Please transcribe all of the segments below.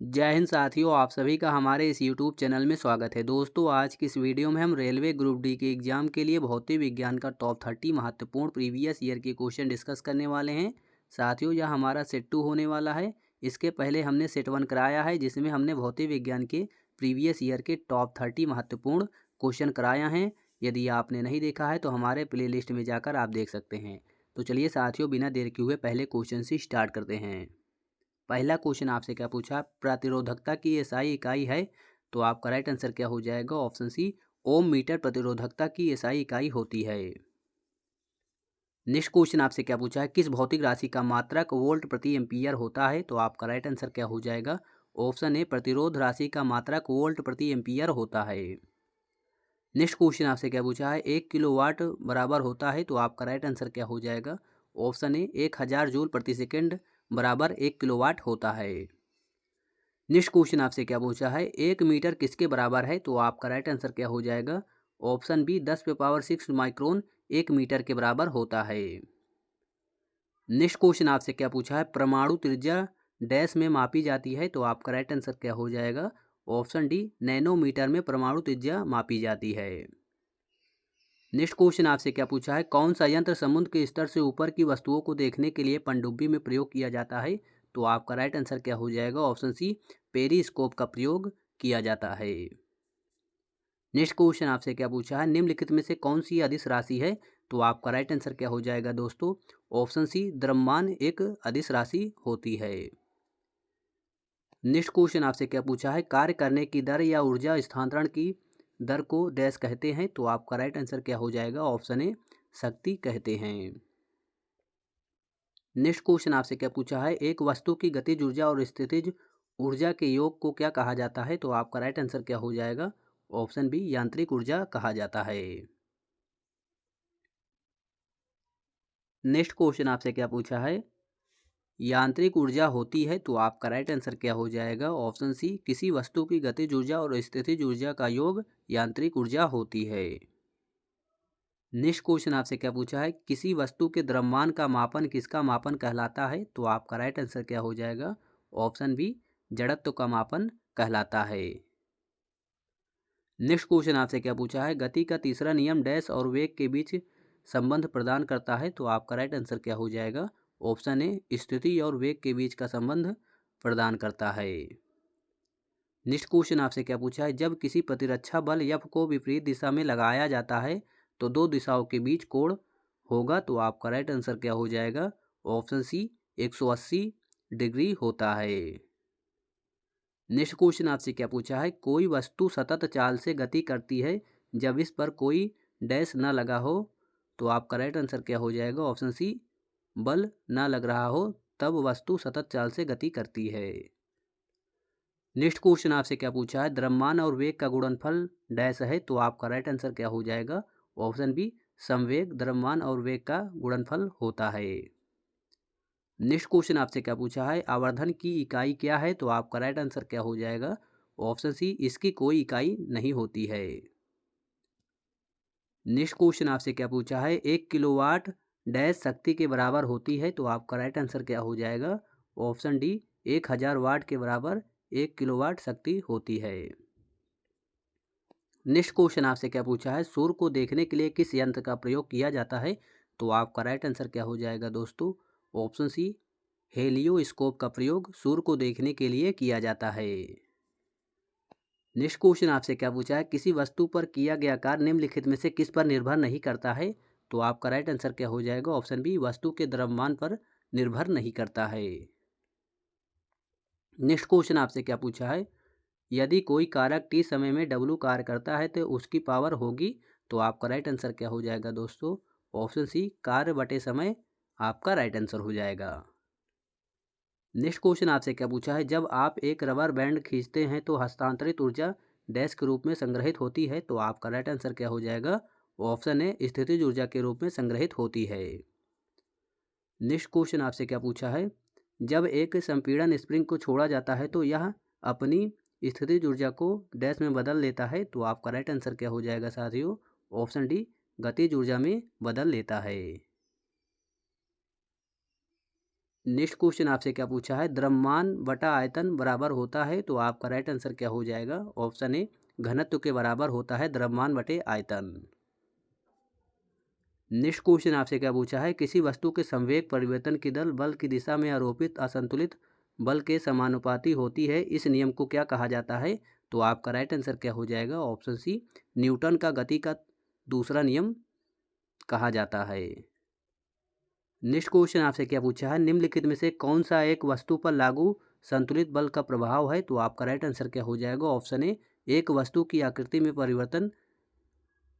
जय हिंद साथियों, आप सभी का हमारे इस YouTube चैनल में स्वागत है। दोस्तों, आज की इस वीडियो में हम रेलवे ग्रुप डी के एग्जाम के लिए भौतिक विज्ञान का टॉप 30 महत्वपूर्ण प्रीवियस ईयर के क्वेश्चन डिस्कस करने वाले हैं। साथियों, यह हमारा सेट 2 होने वाला है। इसके पहले हमने सेट 1 कराया है, जिसमें हमने भौतिक विज्ञान के प्रीवियस ईयर के टॉप 30 महत्वपूर्ण क्वेश्चन कराया हैं। यदि आपने नहीं देखा है तो हमारे प्ले लिस्ट में जाकर आप देख सकते हैं। तो चलिए साथियों, बिना देर किए हुए पहले क्वेश्चन से स्टार्ट करते हैं। पहला क्वेश्चन आपसे क्या पूछा, प्रतिरोधकता की एसआई इकाई है। तो आपका राइट आंसर क्या हो जाएगा, ऑप्शन सी, ओम मीटर प्रतिरोधकता की एसआई इकाई होती है। नेक्स्ट क्वेश्चन आपसे क्या पूछा है, किस भौतिक राशि का मात्रक वोल्ट प्रति एम्पियर होता है। तो आपका राइट आंसर क्या हो जाएगा, ऑप्शन ए, प्रतिरोध राशि का मात्रक वोल्ट प्रति एम्पियर होता है। नेक्स्ट क्वेश्चन आपसे क्या पूछा है, 1 किलोवाट बराबर होता है। तो आपका राइट आंसर क्या हो जाएगा, ऑप्शन ए, 1000 जूल प्रति सेकेंड बराबर 1 किलोवाट होता है। नेक्स्ट क्वेश्चन आपसे क्या पूछा है, 1 मीटर किसके बराबर है। तो आपका राइट आंसर क्या हो जाएगा, ऑप्शन बी, 10⁻6 माइक्रोन 1 मीटर के बराबर होता है। नेक्स्ट क्वेश्चन आपसे क्या पूछा है, परमाणु त्रिज्या डैश में मापी जाती है। तो आपका राइट आंसर क्या हो जाएगा, ऑप्शन डी, नैनोमीटर में परमाणु त्रिज्या मापी जाती है। नेक्स्ट क्वेश्चन आपसे क्या पूछा है, कौन सा यंत्र समुद्र के स्तर से ऊपर की वस्तुओं को देखने के लिए पनडुब्बी में प्रयोग किया जाता है। तो आपका राइट आंसर क्या हो जाएगा, ऑप्शन सी, पेरिस्कोप का प्रयोग किया जाता है। नेक्स्ट क्वेश्चन आपसे क्या पूछा है, निम्नलिखित में से कौन सी अदिश राशि है। तो आपका राइट आंसर क्या हो जाएगा दोस्तों, ऑप्शन सी, द्रव्यमान एक अदिश राशि होती है। नेक्स्ट क्वेश्चन आपसे क्या पूछा है, कार्य करने की दर या ऊर्जा स्थानांतरण की दर को डैश कहते हैं। तो आपका राइट आंसर क्या हो जाएगा, ऑप्शन ए, शक्ति कहते हैं। नेक्स्ट क्वेश्चन आपसे क्या पूछा है, एक वस्तु की गतिज ऊर्जा और स्थितिज ऊर्जा के योग को क्या कहा जाता है। तो आपका राइट आंसर क्या हो जाएगा, ऑप्शन बी, यांत्रिक ऊर्जा कहा जाता है। नेक्स्ट क्वेश्चन आपसे क्या पूछा है, यांत्रिक ऊर्जा होती है। तो आपका राइट आंसर क्या हो जाएगा, ऑप्शन सी, किसी वस्तु की गतिज ऊर्जा और स्थितिज ऊर्जा का योग यांत्रिक ऊर्जा होती है। नेक्स्ट क्वेश्चन आपसे क्या पूछा है, किसी वस्तु के द्रव्यमान का मापन किसका मापन कहलाता है। तो आपका राइट आंसर क्या हो जाएगा, ऑप्शन बी, जड़त्व का मापन कहलाता है। नेक्स्ट क्वेश्चन आपसे क्या पूछा है, गति का तीसरा नियम डैश और वेग के बीच संबंध प्रदान करता है। तो आपका राइट आंसर क्या हो जाएगा, ऑप्शन ए, स्थिति और वेग के बीच का संबंध प्रदान करता है। नेक्स्ट क्वेश्चन आपसे क्या पूछा है, जब किसी प्रतिरक्षा बल एफ को विपरीत दिशा में लगाया जाता है तो दो दिशाओं के बीच कोण होगा। तो आपका राइट आंसर क्या हो जाएगा, ऑप्शन सी, 180 डिग्री होता है। नेक्स्ट क्वेश्चन आपसे क्या पूछा है, कोई वस्तु सतत चाल से गति करती है जब इस पर कोई डैश न लगा हो। तो आपका राइट आंसर क्या हो जाएगा, ऑप्शन सी, बल न लग रहा हो तब वस्तु सतत चाल से गति करती है। नेक्स्ट क्वेश्चन आपसे क्या पूछा है, द्रव्यमान और वेग का गुणनफल डैश है। तो आपका राइट आंसर क्या हो जाएगा, ऑप्शन बी, संवेग द्रव्यमान और वेग का गुणनफल होता है। नेक्स्ट क्वेश्चन आपसे क्या पूछा है, आवर्धन की इकाई क्या है। तो आपका राइट आंसर क्या हो जाएगा, ऑप्शन सी, इसकी कोई इकाई नहीं होती है। नेक्स्ट क्वेश्चन आपसे क्या पूछा है, 1 किलोवाट डैश शक्ति के बराबर होती है। तो आपका राइट आंसर क्या हो जाएगा, ऑप्शन डी, 1000 वाट के बराबर 1 किलोवाट शक्ति होती है। नेक्स्ट क्वेश्चन आपसे क्या पूछा है, सूर्य को देखने के लिए किस यंत्र का प्रयोग किया जाता है। तो आपका राइट आंसर क्या हो जाएगा दोस्तों, ऑप्शन सी, हेलियोस्कोप का प्रयोग सूर्य को देखने के लिए किया जाता है। नेक्स्ट क्वेश्चन आपसे क्या पूछा है, किसी वस्तु पर किया गया कार्य निम्नलिखित में से किस पर निर्भर नहीं करता है। तो आपका राइट आंसर क्या हो जाएगा, ऑप्शन बी, वस्तु के द्रव्यमान पर निर्भर नहीं करता है। नेक्स्ट क्वेश्चन आपसे क्या पूछा है, यदि कोई कारक टी समय में डब्लू कार्य करता है तो उसकी पावर होगी। तो आपका राइट आंसर क्या हो जाएगा दोस्तों, ऑप्शन सी, कार्य बटे समय आपका राइट आंसर हो जाएगा। नेक्स्ट क्वेश्चन आपसे क्या पूछा है, जब आप एक रबर बैंड खींचते हैं तो हस्तांतरित ऊर्जा डैश के रूप में संग्रहित होती है। तो आपका राइट आंसर क्या हो जाएगा, ऑप्शन है, स्थितिज ऊर्जा के रूप में संग्रहित होती है। नेक्स्ट क्वेश्चन आपसे क्या पूछा है, जब एक संपीड़न स्प्रिंग को छोड़ा जाता है तो यह अपनी स्थितिज ऊर्जा को डैश में बदल लेता है। तो आपका राइट आंसर क्या हो जाएगा साथियों, ऑप्शन डी, गतिज ऊर्जा में बदल लेता है। नेक्स्ट क्वेश्चन आपसे क्या पूछा है, द्रव्यमान बटा आयतन बराबर होता है, तो आपका राइट आंसर क्या हो जाएगा, ऑप्शन ए घनत्व के बराबर होता है द्रव्यमान बटे आयतन। नेक्स्ट क्वेश्चन आपसे क्या पूछा है, किसी वस्तु के संवेग परिवर्तन की दर बल की दिशा में आरोपित असंतुलित बल के समानुपाती होती है, इस नियम को क्या कहा जाता है, तो आपका राइट आंसर क्या हो जाएगा, ऑप्शन सी न्यूटन का गति का दूसरा नियम कहा जाता है। नेक्स्ट क्वेश्चन आपसे क्या पूछा है, निम्नलिखित में से कौन सा एक वस्तु पर लागू संतुलित बल का प्रभाव है, तो आपका राइट आंसर क्या हो जाएगा, ऑप्शन ए एक वस्तु की आकृति में परिवर्तन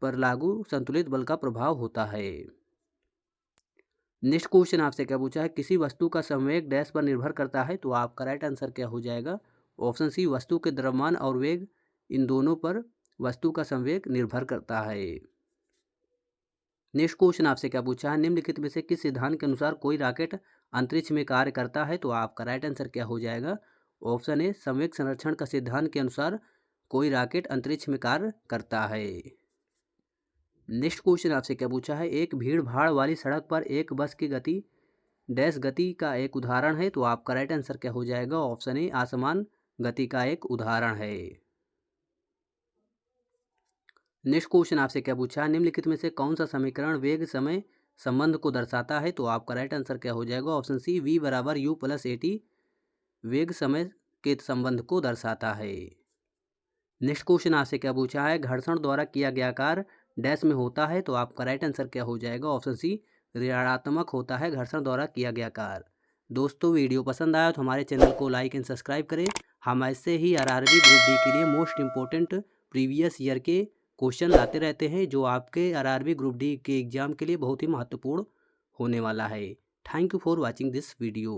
पर लागू संतुलित बल का प्रभाव होता है। नेक्स्ट क्वेश्चन आपसे क्या पूछा है, किसी वस्तु का संवेग डैश पर निर्भर करता है, तो आपका राइट आंसर क्या हो जाएगा, ऑप्शन सी वस्तु के द्रव्यमान और वेग इन दोनों पर वस्तु का संवेग निर्भर करता है। नेक्स्ट क्वेश्चन आपसे क्या पूछा है, निम्नलिखित में से किस सिद्धांत के अनुसार कोई रॉकेट अंतरिक्ष में कार्य करता है, तो आपका राइट आंसर क्या हो जाएगा, ऑप्शन ए संवेग संरक्षण का सिद्धांत के अनुसार कोई रॉकेट अंतरिक्ष में कार्य करता है। नेक्स्ट क्वेश्चन आपसे क्या पूछा है, एक भीड़ भाड़ वाली सड़क पर एक बस की गति डैश गति का एक उदाहरण है, तो आपका राइट आंसर क्या हो जाएगा, ऑप्शन ए असमान गति का एक उदाहरण है। नेक्स्ट क्वेश्चन आपसे क्या पूछा है, निम्नलिखित में से कौन सा समीकरण वेग समय संबंध को दर्शाता है, तो आपका राइट आंसर क्या हो जाएगा, ऑप्शन सी v बराबर u प्लस ए टी वेग समय के संबंध को दर्शाता है। नेक्स्ट क्वेश्चन आपसे क्या पूछा है, घर्षण द्वारा किया गया कार्य डैश में होता है, तो आपका राइट आंसर क्या हो जाएगा, ऑप्शन सी ऋणात्मक होता है घर्षण द्वारा किया गया कार्य। दोस्तों वीडियो पसंद आया तो हमारे चैनल को लाइक एंड सब्सक्राइब करें। हम ऐसे ही आरआरबी ग्रुप डी के लिए मोस्ट इंपॉर्टेंट प्रीवियस ईयर के क्वेश्चन लाते रहते हैं, जो आपके आरआरबी ग्रुप डी के एग्जाम के लिए बहुत ही महत्वपूर्ण होने वाला है। Thank you for watching this video.